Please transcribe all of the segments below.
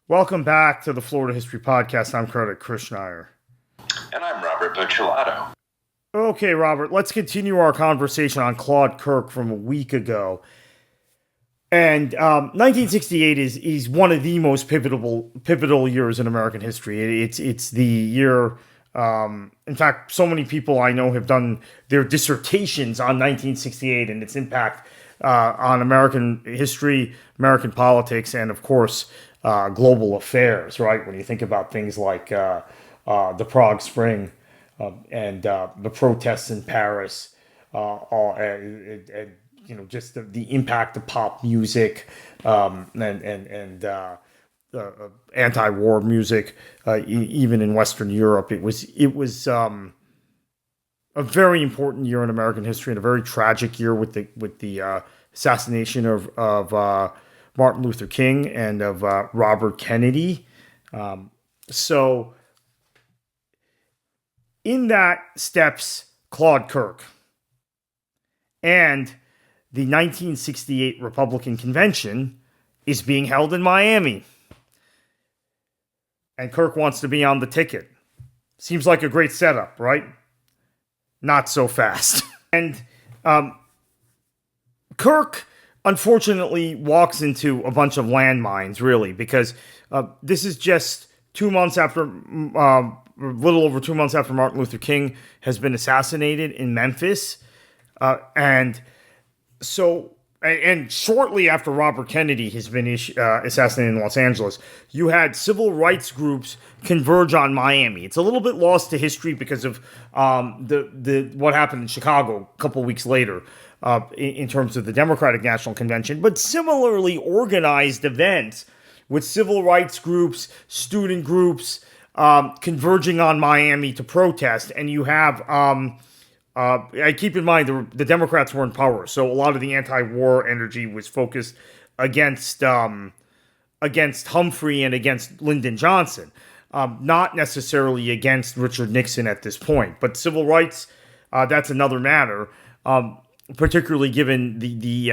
Welcome back to the Florida History Podcast. I'm Kartik Krishnaiyer. And I'm Robert Buccellato. Okay, Robert, let's continue our conversation on Claude Kirk from a week ago. And 1968 is one of the most pivotal years in American history. It's the year. In fact, so many people I know have done their dissertations on 1968 and its impact on American history, American politics, and of course, global affairs. Right, when you think about things like the Prague Spring and the protests in Paris, and just the impact of pop music and anti-war music, even in Western Europe. It was a very important year in American history and a very tragic year with the assassination of Martin Luther King and of Robert Kennedy. So in that steps Claude Kirk, and the 1968 Republican Convention is being held in Miami. And Kirk wants to be on the ticket. Seems like a great setup, right? Not so fast. And Kirk, unfortunately, walks into a bunch of landmines, really, because this is just 2 months after, a little over 2 months after Martin Luther King has been assassinated in Memphis. And shortly after Robert Kennedy has been assassinated in Los Angeles, you had civil rights groups converge on Miami. It's a little bit lost to history because of the what happened in Chicago a couple weeks later in terms of the Democratic National Convention, but similarly organized events with civil rights groups, student groups converging on Miami to protest, and you have. I keep in mind the Democrats were in power, so a lot of the anti-war energy was focused against Humphrey and against Lyndon Johnson, not necessarily against Richard Nixon at this point. But civil rights, that's another matter, particularly given the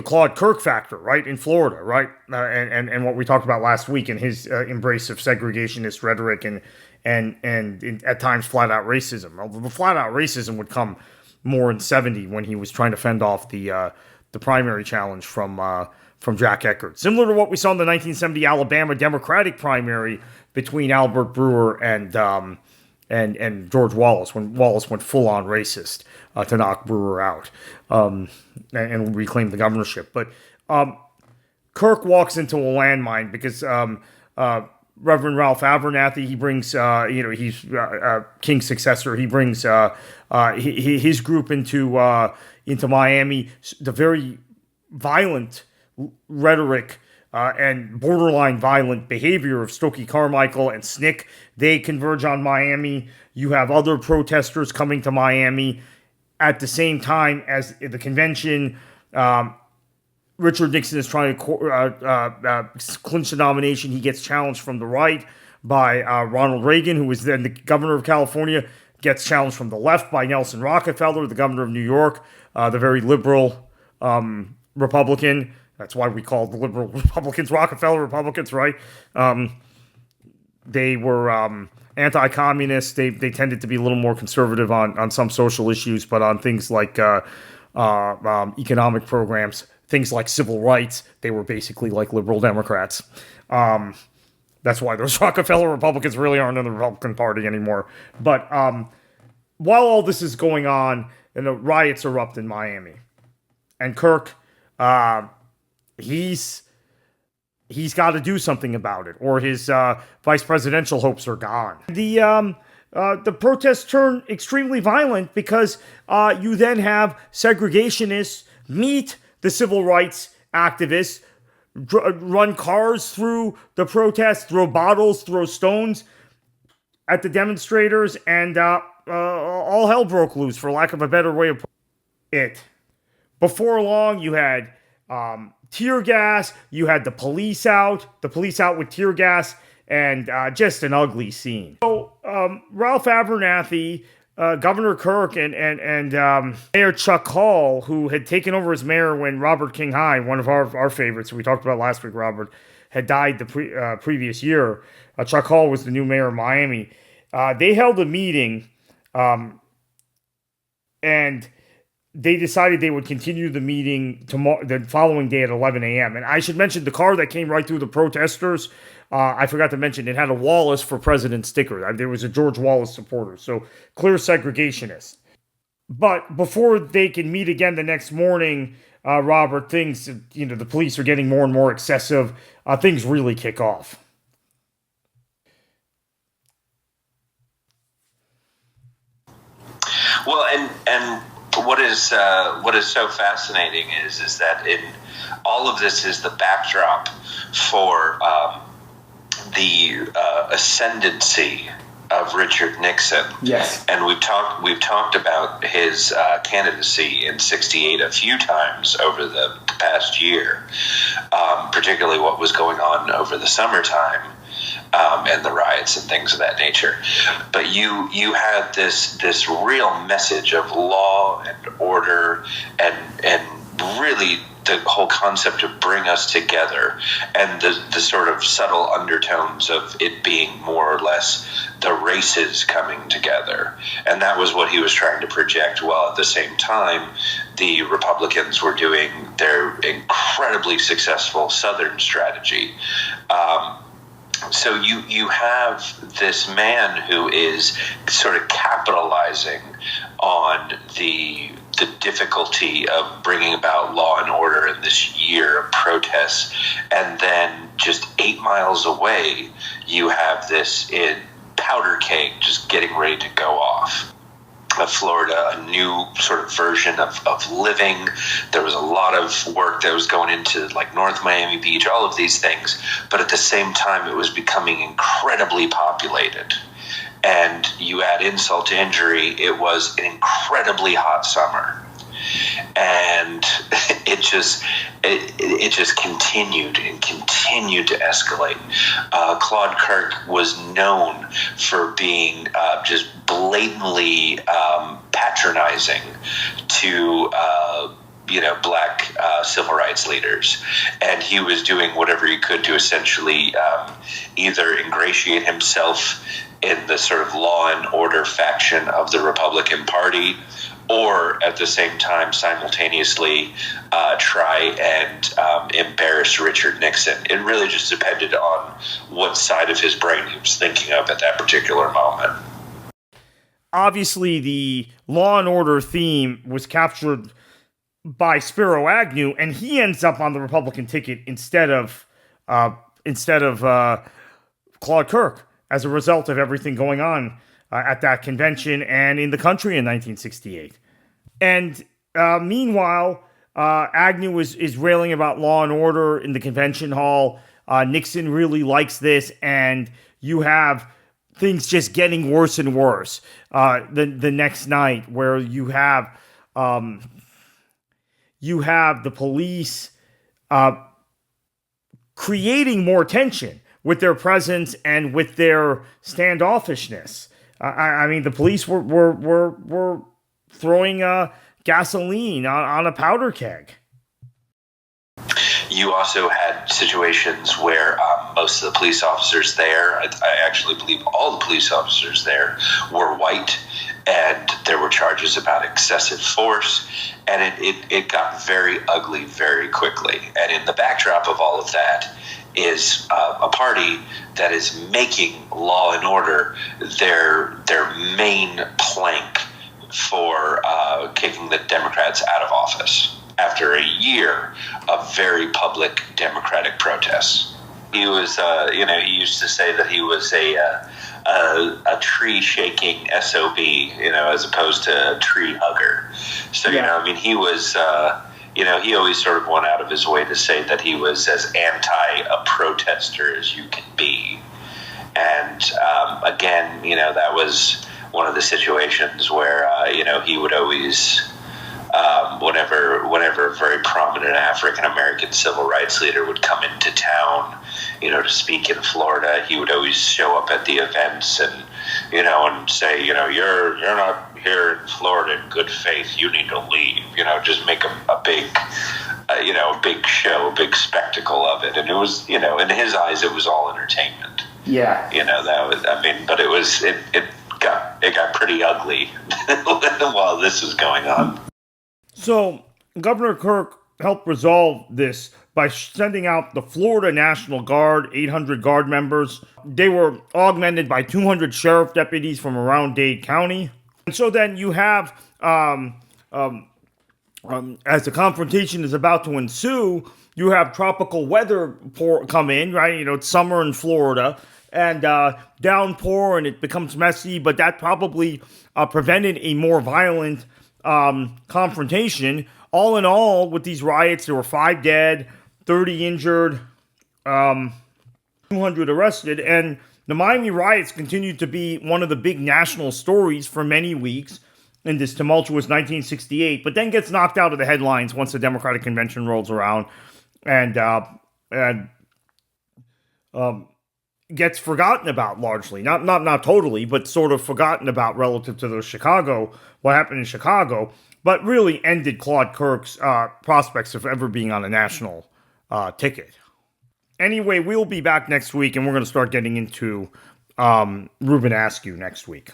Claude Kirk factor, right, in Florida, right, and what we talked about last week and his embrace of segregationist rhetoric and at times flat out racism. Although the flat out racism would come more in '70 when he was trying to fend off the primary challenge from Jack Eckert, similar to what we saw in the 1970 Alabama Democratic primary between Albert Brewer and George Wallace, when Wallace went full on racist to knock Brewer out and reclaim the governorship. But Kirk walks into a landmine because Reverend Ralph Abernathy, he brings, he's King's successor. He brings his group into Miami. The very violent rhetoric and borderline violent behavior of Stokely Carmichael and SNCC, they converge on Miami. You have other protesters coming to Miami at the same time as the convention. Richard Nixon is trying to clinch the nomination. He gets challenged from the right by Ronald Reagan, who was then the governor of California, gets challenged from the left by Nelson Rockefeller, the governor of New York, the very liberal Republican. That's why we call the liberal Republicans Rockefeller Republicans, right? They were anti-communist. They tended to be a little more conservative on some social issues, but on things like economic programs, things like civil rights, they were basically like liberal Democrats. That's why those Rockefeller Republicans really aren't in the Republican Party anymore. But while all this is going on, riots erupt in Miami. And Kirk, he's got to do something about it, or his vice presidential hopes are gone. The protests turn extremely violent because you then have segregationists meet the civil rights activists, run cars through the protests, throw bottles, throw stones at the demonstrators, and all hell broke loose, for lack of a better way of putting it. Before long, you had tear gas, you had the police out with tear gas, and just an ugly scene. So Ralph Abernathy, Governor Kirk, and Mayor Chuck Hall, who had taken over as mayor when Robert King High, one of our favorites we talked about last week, Robert, had died the previous year. Chuck Hall was the new mayor of Miami. They held a meeting, and they decided they would continue the meeting the following day at 11 a.m. And I should mention the car that came right through the protesters. I forgot to mention it had a Wallace for president sticker. There was a George Wallace supporter, so clear segregationist. But before they can meet again the next morning, Robert, things, the police are getting more and more excessive. Things really kick off. Well, and what is so fascinating is that in all of this is the backdrop for the ascendancy of Richard Nixon. Yes. And we've talked about his candidacy in '68 a few times over the past year, particularly what was going on over the summertime. And the riots and things of that nature. But you had this real message of law and order and really the whole concept of bring us together, and the sort of subtle undertones of it being more or less the races coming together. And that was what he was trying to project, while at the same time the Republicans were doing their incredibly successful Southern strategy. So you have this man who is sort of capitalizing on the difficulty of bringing about law and order in this year of protests, and then just 8 miles away you have this powder keg just getting ready to go off. Florida, a new sort of version of living. There was a lot of work that was going into like North Miami Beach, all of these things. But at the same time, it was becoming incredibly populated. And you add insult to injury, it was an incredibly hot summer. And it just continued to escalate. Claude Kirk was known for being just blatantly patronizing to black civil rights leaders, and he was doing whatever he could to essentially either ingratiate himself in the sort of law and order faction of the Republican Party, or at the same time simultaneously try and embarrass Richard Nixon. It really just depended on what side of his brain he was thinking of at that particular moment. Obviously, the law and order theme was captured by Spiro Agnew, and he ends up on the Republican ticket instead of Claude Kirk, as a result of everything going on at that convention and in the country in 1968. And meanwhile, Agnew is railing about law and order in the convention hall. Nixon really likes this, and you have things just getting worse and worse the next night, where you have the police creating more tension with their presence and with their standoffishness. I mean, the police were throwing gasoline on a powder keg. You also had situations where most of the police officers there, I actually believe all the police officers there, were white, and there were charges about excessive force, and it got very ugly very quickly. And in the backdrop of all of that is a party that is making law and order their main plank for kicking the Democrats out of office after a year of very public Democratic protests. He was, he used to say that he was a tree shaking SOB, as opposed to a tree hugger. So, he was, he always sort of went out of his way to say that he was as anti a protester as you can be. And again, that was one of the situations where, he would always, whenever a very prominent African-American civil rights leader would come into town, to speak in Florida, he would always show up at the events and, and say, you're not here in Florida in good faith, you need to leave, just make a big a big show, a big spectacle of it. And it was, in his eyes, it was all entertainment. Yeah. But it got pretty ugly while this was going on. So Governor Kirk helped resolve this by sending out the Florida National Guard, 800 Guard members. They were augmented by 200 sheriff deputies from around Dade County. And so then you have, as the confrontation is about to ensue, you have tropical weather come in, right? It's summer in Florida, and downpour, and it becomes messy, but that probably prevented a more violent confrontation. All in all, with these riots, there were 5 dead, 30 injured, 200 arrested, and the Miami riots continued to be one of the big national stories for many weeks in this tumultuous 1968, but then gets knocked out of the headlines once the Democratic Convention rolls around, and gets forgotten about largely, not totally, but sort of forgotten about relative to what happened in Chicago, but really ended Claude Kirk's prospects of ever being on a national ticket. Anyway, we'll be back next week, and we're going to start getting into Ruben Askew next week.